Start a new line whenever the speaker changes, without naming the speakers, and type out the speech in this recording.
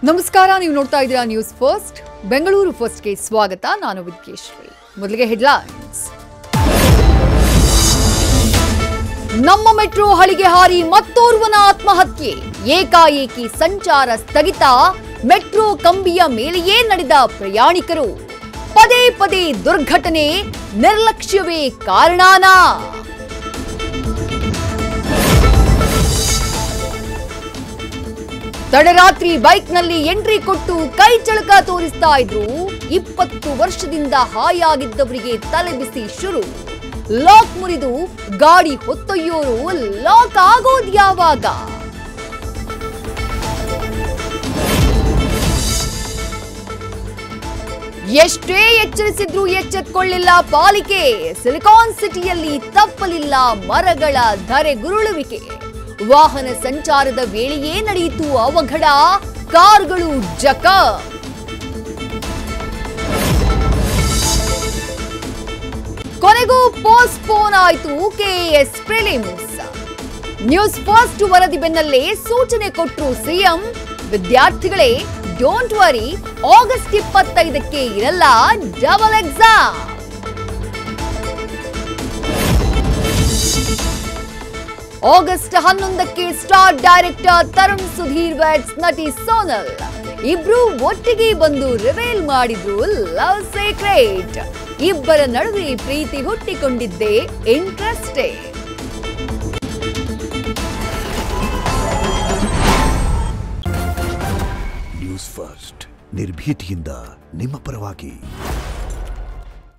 ನಮಸ್ಕಾರ, ನೀವು ನೋಡ್ತಾ ಇದ್ದೀರಾ ನ್ಯೂಸ್ ಫಸ್ಟ್. ಬೆಂಗಳೂರು ಫಸ್ಟ್ಗೆ ಸ್ವಾಗತ. ನಾನು ವಿದ್ಯೇಶ್ವರಿ. ಮೊದಲಿಗೆ ಹೆಡ್ಲೈನ್ಸ್. ನಮ್ಮ ಮೆಟ್ರೋ ಹಳಿಗೆ ಹಾರಿ ಮತ್ತೋರ್ವನ ಆತ್ಮಹತ್ಯೆ. ಏಕಾಏಕಿ ಸಂಚಾರ ಸ್ಥಗಿತ. ಮೆಟ್ರೋ ಕಂಬಿಯ ಮೇಲೆಯೇ ನಡೆದ ಪ್ರಯಾಣಿಕರು. ಪದೇ ಪದೇ ದುರ್ಘಟನೆ. ನಿರ್ಲಕ್ಷ್ಯವೇ ಕಾರಣನಾ? ತಡರಾತ್ರಿ ಬೈಕ್ನಲ್ಲಿ ಎಂಟ್ರಿ ಕೊಟ್ಟು ಕೈ ಚಳಕ ತೋರಿಸ್ತಾ ಇದ್ರು. 20 ವರ್ಷದಿಂದ ಹಾಯಾಗಿದ್ದವರಿಗೆ ತಲೆಬಿಸಿ ಶುರು. ಲಾಕ್ ಮುರಿದು ಗಾಡಿ ಹೊತ್ತೊಯ್ಯೋರು ಲಾಕ್ ಆಗೋದು ಯಾವಾಗ? ಎಷ್ಟೇ ಎಚ್ಚರಿಸಿದ್ರೂ ಎಚ್ಚೆತ್ತುಕೊಳ್ಳಿಲ್ಲ ಪಾಲಿಕೆ. ಸಿಲಿಕಾನ್ ಸಿಟಿಯಲ್ಲಿ ತಪ್ಪಲಿಲ್ಲ ಮರಗಳ ಧರೆಗುರುಳುವಿಕೆ. ವಾಹನ ಸಂಚಾರದ ವೇಳೆಯೇ ನಡೆಯಿತು ಅವಘಡ. ಕಾರ್ಗಳು ಜಖ. ಕೊನೆಗೂ ಪೋಸ್ಟ್ಪೋನ್ ಆಯಿತು ಕೆಎಎಸ್ ಪ್ರಿಲಿಮ್ಸ್. ನ್ಯೂಸ್ ಫಸ್ಟ್ ವರದಿ ಬೆನ್ನಲ್ಲೇ ಸೂಚನೆ ಕೊಟ್ಟರು ಸಿಎಂ. ವಿದ್ಯಾರ್ಥಿಗಳೇ, ಡೋಂಟ್ ವರಿ, ಆಗಸ್ಟ್ 25ಕ್ಕೆ ಇರಲ್ಲ ಡಬಲ್ ಎಕ್ಸಾಮ್. ಆಗಸ್ಟ್ 11ಕ್ಕೆ star director Tarun Sudhir weds ನಟಿ ಸೋನಲ್. ಇಬ್ರು ಒಟ್ಟಿಗೆ ಬಂದು ರಿವೀಲ್ ಮಾಡಿದ್ರು ಲವ್ ಸೀಕ್ರೆಟ್. ಇಬ್ಬರ ನಡುವೆ ಪ್ರೀತಿ ಹುಟ್ಟಿಕೊಂಡಿದ್ದೇ ಇಂಟ್ರೆಸ್ಟಿಂಗ್.
ನ್ಯೂಸ್ ಫಸ್ಟ್, ನಿರ್ಭೀತಿಯಿಂದ ನಿಮ್ಮ ಪರವಾಗಿ.